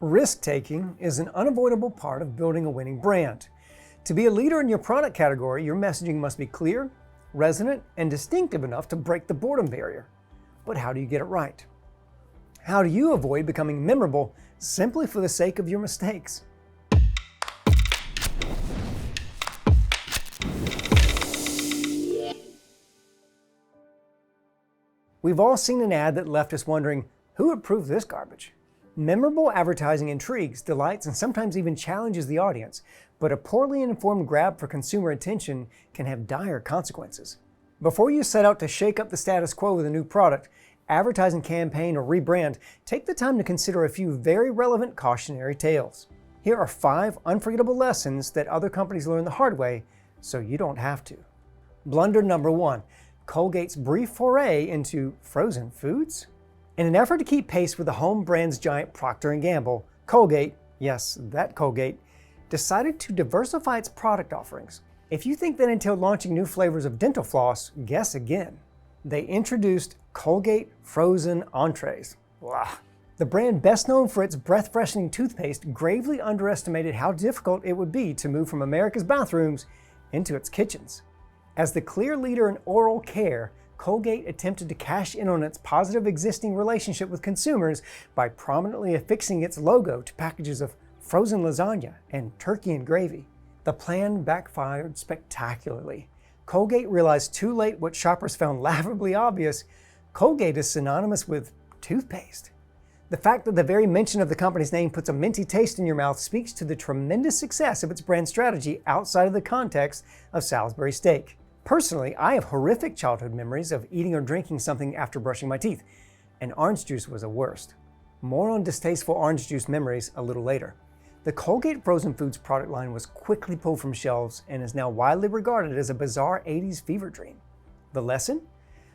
Risk-taking is an unavoidable part of building a winning brand. To be a leader in your product category, your messaging must be clear, resonant, and distinctive enough to break the boredom barrier. But how do you get it right? How do you avoid becoming memorable simply for the sake of your mistakes? We've all seen an ad that left us wondering, who approved this garbage? Memorable advertising intrigues, delights, and sometimes even challenges the audience, but a poorly informed grab for consumer attention can have dire consequences. Before you set out to shake up the status quo with a new product, advertising campaign, or rebrand, take the time to consider a few very relevant cautionary tales. Here are 5 unforgettable lessons that other companies learn the hard way, so you don't have to. Blunder number 1, Colgate's brief foray into frozen foods? In an effort to keep pace with the home brand's giant Procter & Gamble, Colgate, yes, that Colgate, decided to diversify its product offerings. If you think that entailed launching new flavors of dental floss, guess again. They introduced Colgate Frozen Entrees. Blah. The brand, best known for its breath-freshening toothpaste, gravely underestimated how difficult it would be to move from America's bathrooms into its kitchens. As the clear leader in oral care, Colgate attempted to cash in on its positive existing relationship with consumers by prominently affixing its logo to packages of frozen lasagna and turkey and gravy. The plan backfired spectacularly. Colgate realized too late what shoppers found laughably obvious: Colgate is synonymous with toothpaste. The fact that the very mention of the company's name puts a minty taste in your mouth speaks to the tremendous success of its brand strategy outside of the context of Salisbury steak. Personally, I have horrific childhood memories of eating or drinking something after brushing my teeth, and orange juice was the worst. More on distasteful orange juice memories a little later. The Colgate Frozen Foods product line was quickly pulled from shelves and is now widely regarded as a bizarre 80s fever dream. The lesson?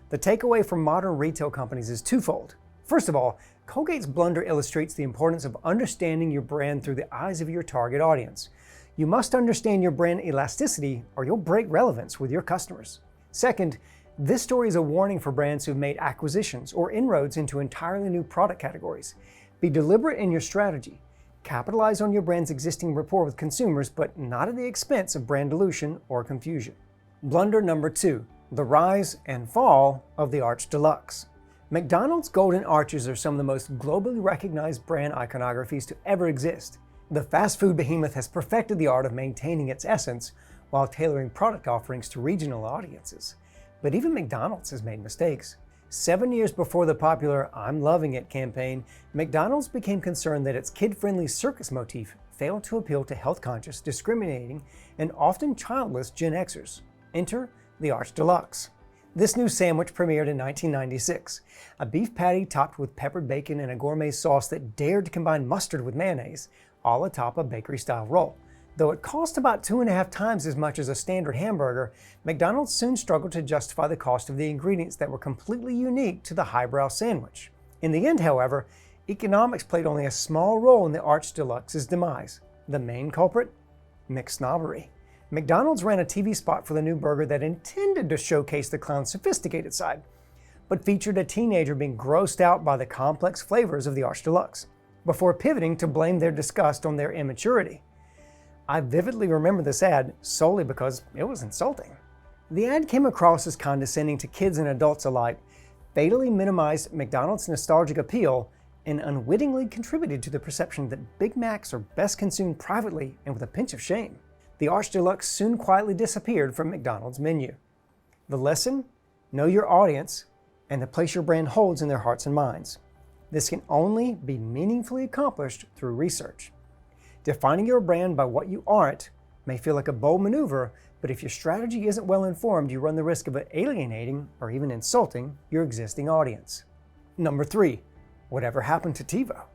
The takeaway from modern retail companies is twofold. First of all, Colgate's blunder illustrates the importance of understanding your brand through the eyes of your target audience. You must understand your brand elasticity or you'll break relevance with your customers. Second, this story is a warning for brands who've made acquisitions or inroads into entirely new product categories. Be deliberate in your strategy. Capitalize on your brand's existing rapport with consumers, but not at the expense of brand dilution or confusion. Blunder number 2, the rise and fall of the Arch Deluxe. McDonald's Golden Arches are some of the most globally recognized brand iconographies to ever exist. The fast food behemoth has perfected the art of maintaining its essence while tailoring product offerings to regional audiences. But even McDonald's has made mistakes. 7 years before the popular "I'm loving it" campaign, McDonald's became concerned that its kid-friendly circus motif failed to appeal to health-conscious, discriminating, and often childless Gen Xers. Enter the Arch Deluxe. This new sandwich premiered in 1996. A beef patty topped with peppered bacon and a gourmet sauce that dared to combine mustard with mayonnaise, all atop a bakery-style roll. Though it cost about 2.5 times as much as a standard hamburger, McDonald's soon struggled to justify the cost of the ingredients that were completely unique to the highbrow sandwich. In the end, however, economics played only a small role in the Arch Deluxe's demise. The main culprit? McSnobbery. McDonald's ran a TV spot for the new burger that intended to showcase the clown's sophisticated side, but featured a teenager being grossed out by the complex flavors of the Arch Deluxe, before pivoting to blame their disgust on their immaturity. I vividly remember this ad solely because it was insulting. The ad came across as condescending to kids and adults alike, fatally minimized McDonald's nostalgic appeal, and unwittingly contributed to the perception that Big Macs are best consumed privately and with a pinch of shame. The Arch Deluxe soon quietly disappeared from McDonald's menu. The lesson? Know your audience and the place your brand holds in their hearts and minds. This can only be meaningfully accomplished through research. Defining your brand by what you aren't may feel like a bold maneuver, but if your strategy isn't well informed, you run the risk of alienating or even insulting your existing audience. Number 3, whatever happened to Tivo?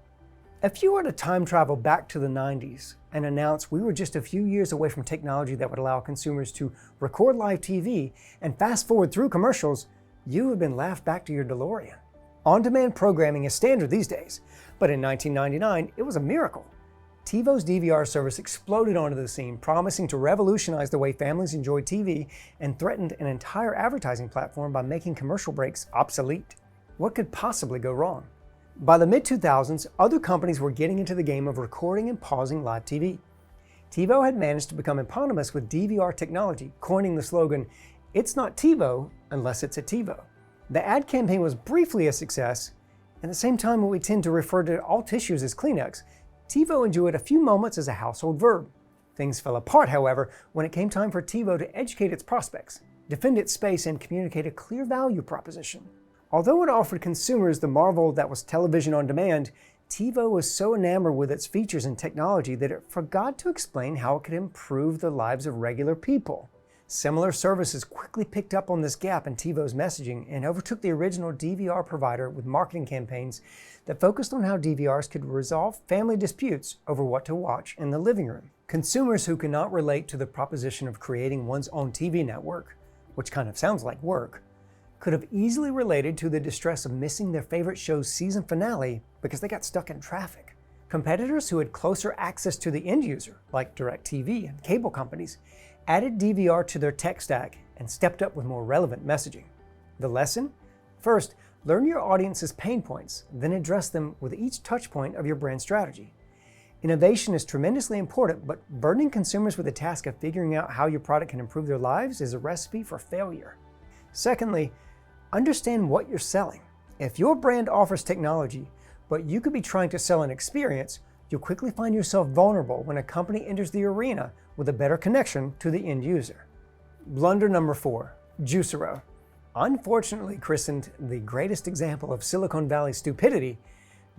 If you were to time travel back to the 90s and announce we were just a few years away from technology that would allow consumers to record live TV and fast forward through commercials, you would have been laughed back to your DeLorean. On-demand programming is standard these days, but in 1999, it was a miracle. Tivo's DVR service exploded onto the scene, promising to revolutionize the way families enjoy TV, and threatened an entire advertising platform by making commercial breaks obsolete. What could possibly go wrong? By the mid-2000s, other companies were getting into the game of recording and pausing live TV. Tivo had managed to become eponymous with DVR technology, coining the slogan, "It's not Tivo unless it's a Tivo." The ad campaign was briefly a success. At the same time, we tend to refer to all tissues as Kleenex. Tivo enjoyed a few moments as a household verb. Things fell apart, however, when it came time for Tivo to educate its prospects, defend its space, and communicate a clear value proposition. Although it offered consumers the marvel that was television on demand, Tivo was so enamored with its features and technology that it forgot to explain how it could improve the lives of regular people. Similar services quickly picked up on this gap in Tivo's messaging and overtook the original DVR provider with marketing campaigns that focused on how DVRs could resolve family disputes over what to watch in the living room. Consumers who cannot relate to the proposition of creating one's own TV network, which kind of sounds like work, could have easily related to the distress of missing their favorite show's season finale because they got stuck in traffic. Competitors who had closer access to the end user, like DirecTV and cable companies, added DVR to their tech stack and stepped up with more relevant messaging. The lesson? First, learn your audience's pain points, then address them with each touch point of your brand strategy. Innovation is tremendously important, but burdening consumers with the task of figuring out how your product can improve their lives is a recipe for failure. Secondly, understand what you're selling. If your brand offers technology, but you could be trying to sell an experience, you'll quickly find yourself vulnerable when a company enters the arena with a better connection to the end user. Blunder number 4, Juicero. Unfortunately christened the greatest example of Silicon Valley stupidity,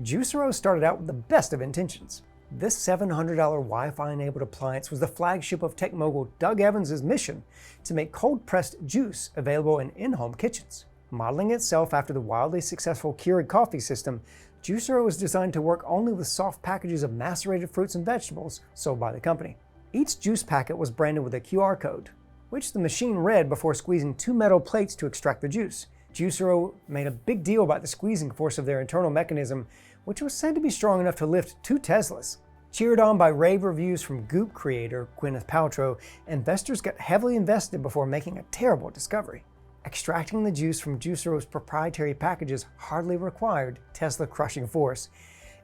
Juicero started out with the best of intentions. This $700 Wi-Fi enabled appliance was the flagship of tech mogul Doug Evans' mission to make cold-pressed juice available in in-home kitchens. Modeling itself after the wildly successful Keurig coffee system, Juicero was designed to work only with soft packages of macerated fruits and vegetables sold by the company. Each juice packet was branded with a QR code, which the machine read before squeezing 2 metal plates to extract the juice. Juicero made a big deal about the squeezing force of their internal mechanism, which was said to be strong enough to lift 2 Teslas. Cheered on by rave reviews from Goop creator Gwyneth Paltrow, investors got heavily invested before making a terrible discovery. Extracting the juice from Juicero's proprietary packages hardly required Tesla-crushing force.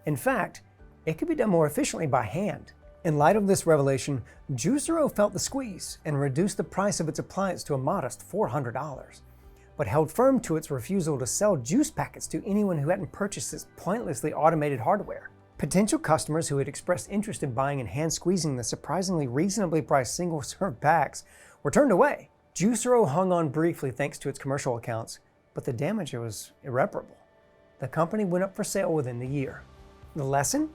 In fact, it could be done more efficiently by hand. In light of this revelation, Juicero felt the squeeze and reduced the price of its appliance to a modest $400, but held firm to its refusal to sell juice packets to anyone who hadn't purchased this pointlessly automated hardware. Potential customers who had expressed interest in buying and hand-squeezing the surprisingly reasonably priced single-serve packs were turned away. Juicero hung on briefly thanks to its commercial accounts, but the damage was irreparable. The company went up for sale within the year. The lesson?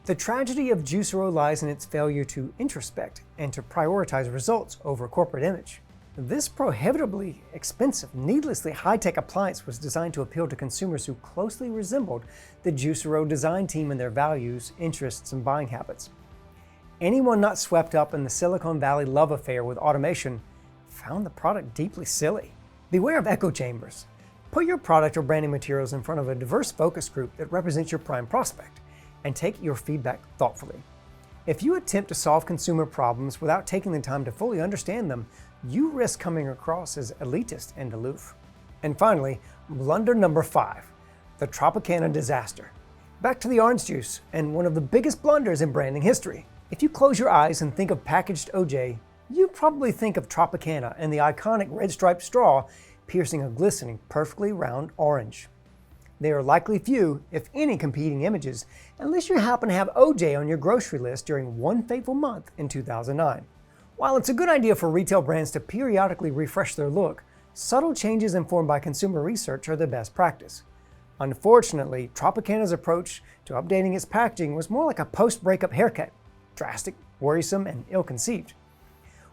The tragedy of Juicero lies in its failure to introspect and to prioritize results over corporate image. This prohibitively expensive, needlessly high-tech appliance was designed to appeal to consumers who closely resembled the Juicero design team in their values, interests, and buying habits. Anyone not swept up in the Silicon Valley love affair with automation found the product deeply silly. Beware of echo chambers. Put your product or branding materials in front of a diverse focus group that represents your prime prospect, and take your feedback thoughtfully. If you attempt to solve consumer problems without taking the time to fully understand them, you risk coming across as elitist and aloof. And finally, blunder number 5, the Tropicana Disaster. Back to the orange juice, and one of the biggest blunders in branding history. If you close your eyes and think of packaged OJ, you probably think of Tropicana and the iconic red striped straw piercing a glistening, perfectly round orange. There are likely few, if any, competing images, unless you happen to have OJ on your grocery list during one fateful month in 2009. While it's a good idea for retail brands to periodically refresh their look, subtle changes informed by consumer research are the best practice. Unfortunately, Tropicana's approach to updating its packaging was more like a post-breakup haircut, drastic, worrisome, and ill-conceived.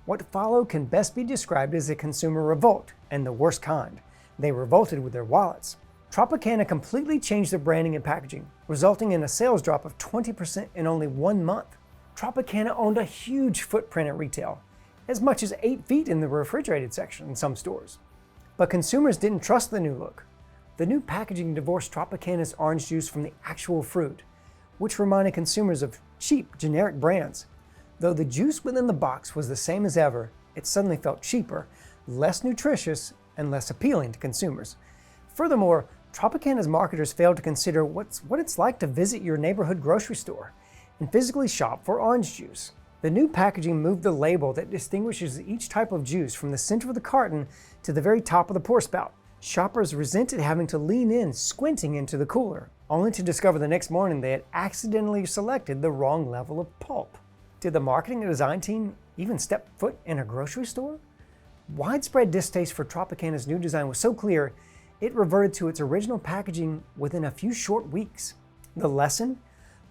What followed can best be described as a consumer revolt, and the worst kind. They revolted with their wallets. Tropicana completely changed their branding and packaging, resulting in a sales drop of 20% in only 1 month. Tropicana owned a huge footprint at retail, as much as 8 feet in the refrigerated section in some stores. But consumers didn't trust the new look. The new packaging divorced Tropicana's orange juice from the actual fruit, which reminded consumers of cheap, generic brands. Though the juice within the box was the same as ever, it suddenly felt cheaper, less nutritious, and less appealing to consumers. Furthermore, Tropicana's marketers failed to consider what it's like to visit your neighborhood grocery store and physically shop for orange juice. The new packaging moved the label that distinguishes each type of juice from the center of the carton to the very top of the pour spout. Shoppers resented having to lean in, squinting into the cooler, only to discover the next morning they had accidentally selected the wrong level of pulp. Did the marketing and design team even step foot in a grocery store? Widespread distaste for Tropicana's new design was so clear, it reverted to its original packaging within a few short weeks. The lesson?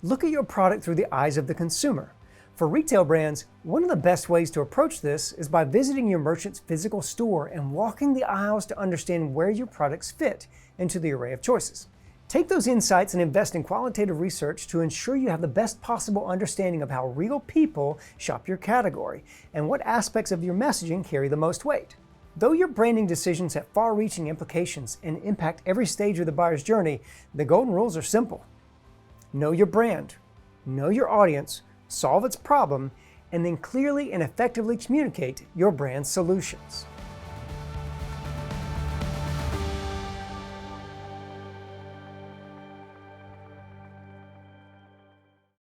Look at your product through the eyes of the consumer. For retail brands, one of the best ways to approach this is by visiting your merchant's physical store and walking the aisles to understand where your products fit into the array of choices. Take those insights and invest in qualitative research to ensure you have the best possible understanding of how real people shop your category and what aspects of your messaging carry the most weight. Though your branding decisions have far-reaching implications and impact every stage of the buyer's journey, the golden rules are simple. Know your brand, know your audience, solve its problem, and then clearly and effectively communicate your brand's solutions.